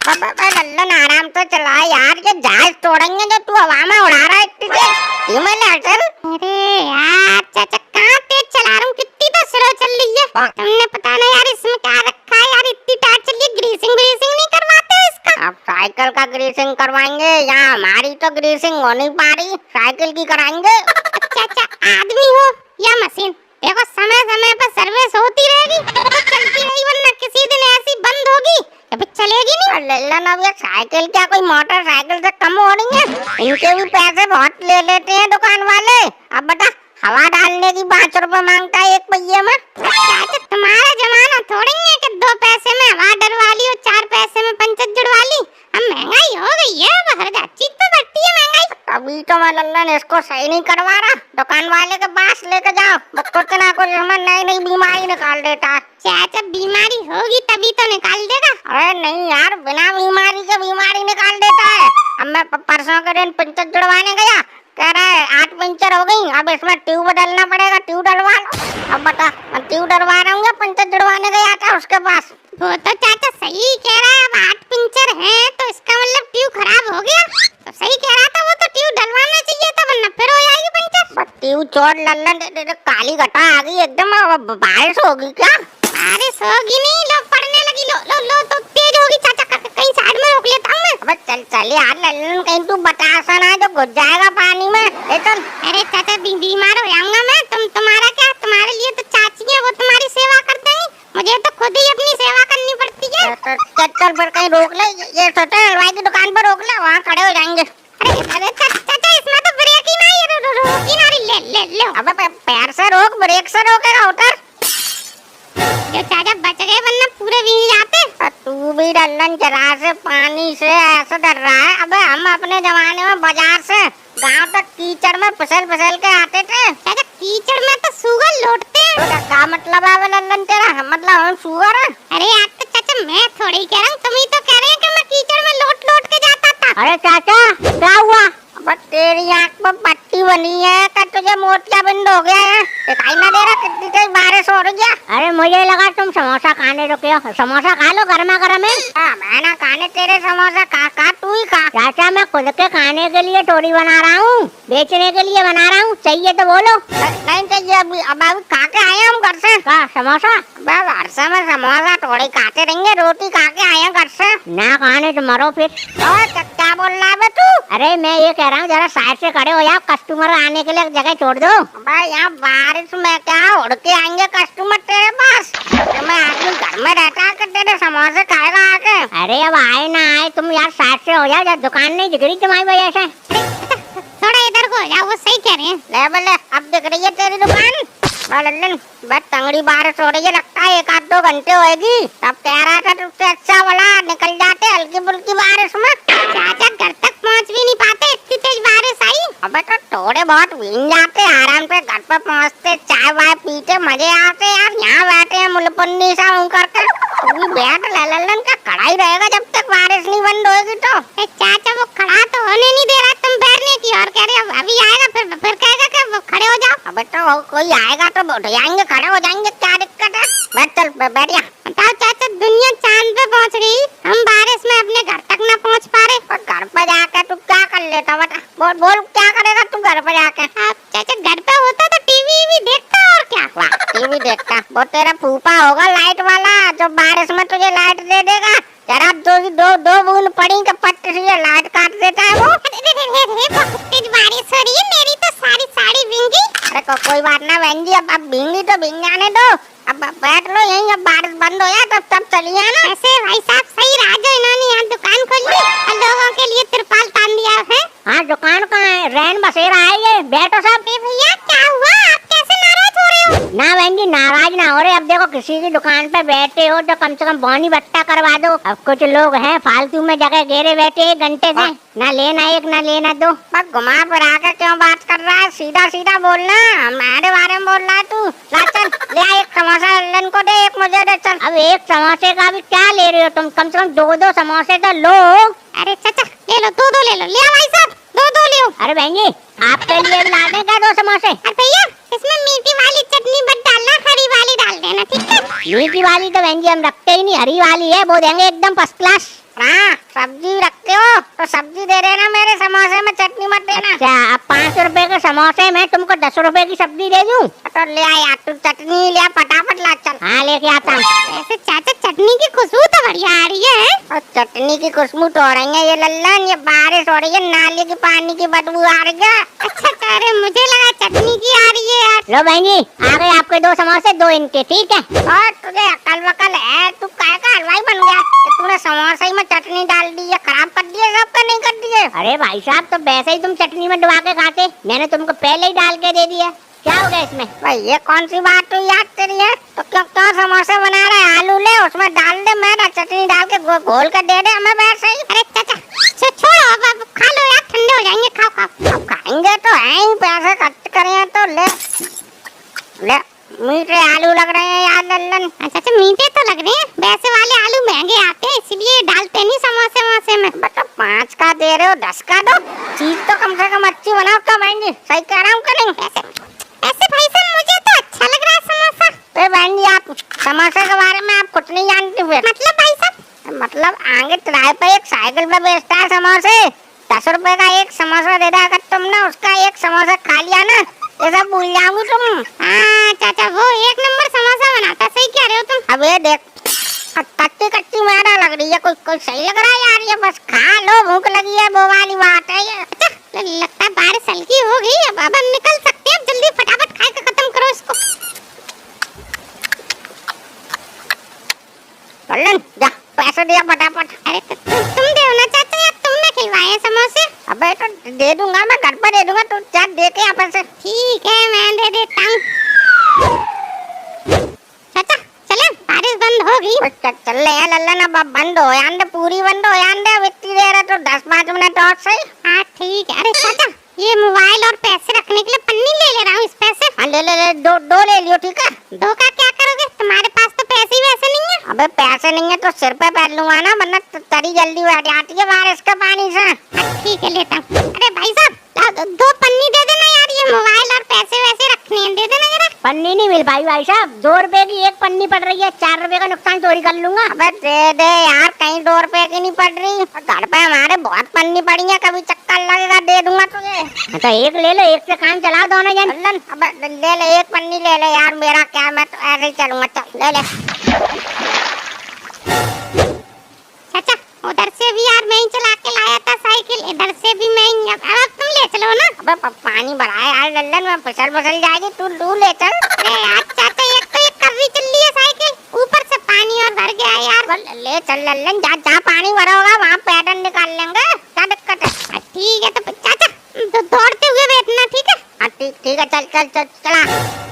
लल्लन आराम से चला यार, ये जहाज तोड़ेंगे जो तू हवा में उड़ा रहा है इतनी तेज। अरे यार चाचा कहाँ तेज चला रहा हूँ, कितनी तो स्लो चल रही है। तुमने पता नहीं यार इसमें क्या रखा है यार, इतनी टाइट चल रही है। ग्रीसिंग नहीं करवाते इसका? अब साइकिल का ग्रीसिंग करवाएंगे, यहाँ हमारी तो ग्रीसिंग हो नहीं पा रही, साइकिल की कराएंगे। चाचा आदमी हो या मशीन, देखो समय समय पर सर्विस होती रहेगी तो चलती रहेगी, वरना किसी दिन ऐसी बंद होगी कभी चलेगी नहीं। लल्लन अब ये साइकिल क्या कोई मोटरसाइकिल से कम हो रही है? इनके भी पैसे बहुत ले लेते हैं दुकान वाले। अब बता हवा डालने की 5 रुपए मांगता है एक पहिए में। चाचा तुम्हारा जमाना थोड़ी है कि 2 पैसे में हवा डलवा ली और 4 पैसे में पंचर जुड़वा ली। अब महंगाई हो गई है, अब हर चीज पे बढ़ती है महंगाई। अभी तो मैं लल्लन इसको सही नहीं करवा रहा, दुकान वाले के पास लेके जाओ, कुछ ना कुछ हमें नई बीमारी निकाल देता है। चाचा बीमारी होगी तभी तो निकाल देगा। अरे नहीं यार, बिना बीमारी के बीमारी निकाल देता है। अब मैं परसों के दिन पंचर जुड़वाने गया, कह रहा है 8 पंचर हो गई, अब इसमें ट्यूब बदलना पड़ेगा, ट्यूब डलवा लो। अब बता मैं ट्यूब डलवा रहा हूँ, पंचर जुड़वाने गया था उसके पास। वो तो चाचा सही कह रहा है, अब 8 पंचर है तो इसका मतलब ट्यूब खराब हो गया। तो सही कह रहा था वो, तो ट्यूब डलवाना चाहिए था, वरना फिर हो जाएगी पंचर। ट्यूब चोट लल्लन काली घटा आ गई एकदम। बारिश होगी क्या? बारिश होगी नहीं, लो पड़ने लगी। लो तो तेज होगी चाचा, कहीं साइड में रोक लेता हूँ मैं। अबे चल यार लल्लन, कहीं तू बता सा ना जो घुस जाएगा पानी में। चल। अरे चाचा बीमार हो जाऊंगा मैं, तुम्हारा क्या, तुम्हारे लिए तो चाची है, वो तुम्हारी सेवा कर देंगी, मुझे तो खुद ही अपनी सेवा करनी पड़ती है। चल फिर कहीं रोक ले, ये छोटे हलवाई की दुकान पर रोक ले, वहाँ खड़े हो जाएंगे। अरे चाचा इसमें तो ब्रेक ही नहीं है, रोक ही ना। ले। अबे पैर से रोक, ब्रेक से रोकेगा उतर। जो चाचा बच गए वरना पूरे भीग जाते। तू भी लल्लन जरा से पानी से ऐसे डर रहा है। अबे हम अपने जमाने में बाजार से गांव तक कीचड़ में फिसल के आते थे। चाचा कीचड़ में तो सूगर लौटते हैं। क्या मतलब है लल्लन तेरा, मतलब हम सूगर है? अरे यार तो चाचा मैं थोड़ी कह रहा हूँ, तुम ही तो कह रहे हैं कि मैं कीचड़ में लौट के जाता था। अरे चाचा क्या हुआ? बस तेरी आँख पर पट्टी बनी है कि तुझे मोतियाबिंद हो गया है, दिखाई ना दे रहा कितनी तेज बारिश हो रही है। अरे मुझे लगा तुम समोसा खाने रुके हो, समोसा खा लो गर्मा गर्म है। मैं ना खाने तेरे समोसा, खा तू ही खा। चाचा मैं खुद के खाने के लिए थोड़ी बना रहा हूँ, बेचने के लिए बना रहा हूँ, चाहिए तो बोलो। नहीं चाहिए, अभी खा के आए हम घर से। समोसा? घर से मैं समोसा थोड़ी खाते रहेंगे, रोटी खा के आए घर से। ना खाने तो मरो फिर। क्या बोल रहा है तू? अरे मैं ये कह रहा हूँ जरा साइड से खड़े हो जाओ, कस्टमर आने के लिए जगह छोड़ दो। भाई यहाँ बारिश में क्या उड़ के आएंगे कस्टमर तेरे पास? मैं आदमी घर में रहता है कि तेरे समोसे खाएगा आके? अरे अब आए ना आए तुम यार साइड से हो जाओ, जब दुकान नहीं दिख रही तुम्हारी वजह से। थोड़ा इधर को हो जाओ, वो सही कह रहे हैं। ले बोले अब दिख रही है तेरी दुकान। लल्लन बस तंगड़ी बारिश हो रही है, लगता है 1-2 घंटे होएगी। तब कह रहा था तुझसे अच्छा वाला निकल जाते हल्की फुल्की बारिश में। चाचा घर तक पहुंच भी नहीं पाते, इतनी तेज बारिश आई। अबे तो थोड़े बहुत भीग जाते, आराम से घर पर पहुंचते, चाय वाय पीते, मजे आते यार। यहाँ बैठे हैं मुलपन्नी सा मुँह करके, बैठ लल्लन का खड़ा ही रहेगा जब तक बारिश नहीं बंद होगी। तो चाचा वो खड़ा तो होने नहीं दे रहा, तुम बैठने की और कह रहे अभी आएगा, फिर कहेगा कि वो खड़े हो जाओ। अबे तो कोई आएगा तो बैठ जाएंगे, खड़े हो जाएंगे, क्या दिक्कत है? बैठ चल बैठ जा। बताओ चाचा दुनिया चांद पे पहुंच रही, हम बारिश में अपने घर तक ना पहुंच पा रहे। घर पे जाके तू क्या कर लेता बता, बोल क्या करेगा तू घर पे जाके? चाचा घर पे होता तो टीवी भी देखता और क्या। वाह टीवी देखता, वो तेरा फूफा होगा लाइट वाला जो बारिश में तुझे लाइट दे देगा। जरा दो बूंद पड़ी कि पट से लाइट काट देता है वो। बहुत तेज बारिश हो रही है, मेरी तो सारी साड़ी भींगी। अरे कोई बात ना बहन जी, अब भींगी तो भींग जाने दो, अब बैठ लो यहीं, अब बारिश बंद हो जाए तब चलिए ना। ऐसे भाई साहब सही रहा जो इन्होंने यहाँ दुकान खोली और लोगों के लिए तिरपाल तान दिया है। हाँ दुकान कहाँ है, रैन बसेरा है ये, बैठो सब। भैया क्या हुआ, आप कैसे नाराज हो रहे हो? ना बहन जी नाराज ना हो रहे, अब देखो किसी की दुकान पे बैठे हो तो कम से कम बोनी बट्टा करवा दो। अब कुछ लोग हैं फालतू में जगह घेरे बैठे 1 घंटे से, ना लेना 1 ना लेना 2। बस घुमा फिरा के क्यों बात कर रहा है, सीधा बोलना, हमारे बारे में बोल रहा है तू। चल ले 1 समोसा लल्लन को दे, 1 मुझे दे। चल अब 1 समोसे का भी क्या ले रहे हो तुम, कम से कम 2 समोसे तो लो। अरे चाचा ले लो, 2 ले लो, ले भाई साहब 2 ले। अरे बहन जी आपके लिए ला दें क्या 2 समोसे? भैया इसमें मीठी वाली चटनी मत डालना, हरी वाली डाल देना, ठीक है? मीठी वाली तो बहन जी हम रखते ही नहीं, हरी वाली है वो देंगे एकदम फर्स्ट क्लास। हाँ मैं तुमको 10 रुपए की सब्जी दे दूं? तो ले आ यार, तू चटनी ले आ, फटाफट ला चल। हाँ लेके आता हूँ। ऐसे चाचा चटनी की खुशबू तो बढ़िया आ रही है। और चटनी की खुशबू तो हो रही है ये लल्लन, ये बारिश हो रही है, नाले के पानी की बदबू आ रही है। अच्छा अरे मुझे लगा चटनी की आ रही है यार। लो बहन जी, आ गए आपके 2 समोसे, 2 इनके, ठीक है? और तुझे अकल वकल है? तू काय का हलवाई बन गया? तूने समोसे में चटनी डाल दी है, खराब कर दिए सबका, नहीं कर दिए? अरे भाई साहब, तो वैसे ही तुम चटनी में डुबा के खाते, मैंने तुमको पहले ही डाल के दे दिया। क्या हो गया इसमें? भाई ये कौन सी बात हुई याद तेरी है? तो क्यों क्यों समोसे बना रहा है? आलू ले, उसमें डाल दे, मैं चटनी डाल के घोल कर दे दे हमें वैसे ही। अरे चाचा छोड़ो, अब खा लो यार, ठंडे हो जाएंगे, खाओ खाओ। अब खाएंगे तो है ही, पैसे खर्च करें तो ले ले। मीठे आलू लग रहे हैं यार लल्लन। अच्छा मीठे तो लग रहे हैं, वैसे वाले आलू महंगे आते हैं इसलिए डालते नहीं समोसे वोसे में। बेटा 5 का दे रहे हो, 10 का दो, चीज तो कम से कम अच्छी बनाओ। कब आएंगे? सही कह रहा हूँ करेंगे। ऐसे भाई साहब मुझे तो अच्छा लग रहा है समोसा। अरे बहन जी, आप समोसे के बारे में आप कुछ नहीं जानती फिर। मतलब भाई साहब? मतलब आगे किराए पे एक साइकिल पे बेचता है समोसे, 10 रुपए का एक समोसा दे रहा। अगर तुमने उसका एक समोसा खा लिया ना, ये सब भूल जाओगे तुम। हाँ चाचा, वो 1 नंबर समोसा बनाता, सही कह रहे हो तुम। अब ये देख, कच्ची कच्ची मैदा लग रही है, कोई सही लग रहा है यार? ये बस खा लो, भूख लगी है वो वाली बात है ये। अच्छा लगता है बारिश हल्की हो गई, अब हम निकल सकते हैं। जल्दी फटाफट खा के खत्म करो इसको। लल्लन जा, पैसे दिया फटाफट। अरे तुम दे ना चाचा यार, तुमने खिलवाए समोसे। अबे तो दे दूंगा, मैं घर पर दे दूंगा, तू जा दे के यहाँ पर से। ठीक है मैं दे देता हूँ। चाचा चले, बारिश बंद हो गई। चल ले लल्लन, अब बंद हो यार, पूरी बंद हो यार। अब इतनी देर है तो 10-5 मिनट और सही। हाँ ठीक है। अरे चाचा ये मोबाइल और पैसे रखने के लिए पन्नी ले ले रहा हूँ, इस पैसे। हाँ ले ले, दो ले लियो, ठीक है? 2 का क्या करोगे? तुम्हारे पास तो पैसे ही वैसे नहीं है। अबे पैसे नहीं है तो सिर पे पहन लूंगा ना, वरना तरी जल्दी बैठ जाती है बारिश के पानी से। ठीक है लेता हूँ। अरे भाई साहब 2 पन्नी दे देना यार, ये मोबाइल और पैसे वैसे रखने हैं, दे देना जरा। पन्नी नहीं मिल पाई भाई साहब, 2 रुपए की एक पन्नी पड़ रही है, 4 रुपए का नुकसान चोरी कर लूंगा। अबे दे दे यार, कहीं 2 रुपए की नहीं पड़ रही, घर पे हमारे बहुत पन्नी पड़ी है, कभी चक्कर लगेगा दे दूंगा तुझे। तो एक ले लो, एक से काम चला दो ना जन। अब ले ले, एक पन्नी ले ले यार, मेरा क्या, मैं तो ऐसे ही चलूंगा। चल ले ले। चाचा उधर से भी यार मैं ही चला के लाया था साइकिल, इधर से भी मैं ही। अब तुम ले चलो ना। अबे पानी भरा है यार लल्लन, मैं फिसल जाएगी, तू ले चल। अरे यार चाचा, एक तो ये कर्री चल रही है साइकिल, ऊपर से पानी और भर गया है यार। ले चल लल्लन, जहाँ पानी भरा होगा वहाँ पैडल निकाल लेंगे, क्या दिक्कत है? ठीक है तो चाचा दौड़ते हुए बैठना, ठीक है? हाँ ठीक है, चल चला।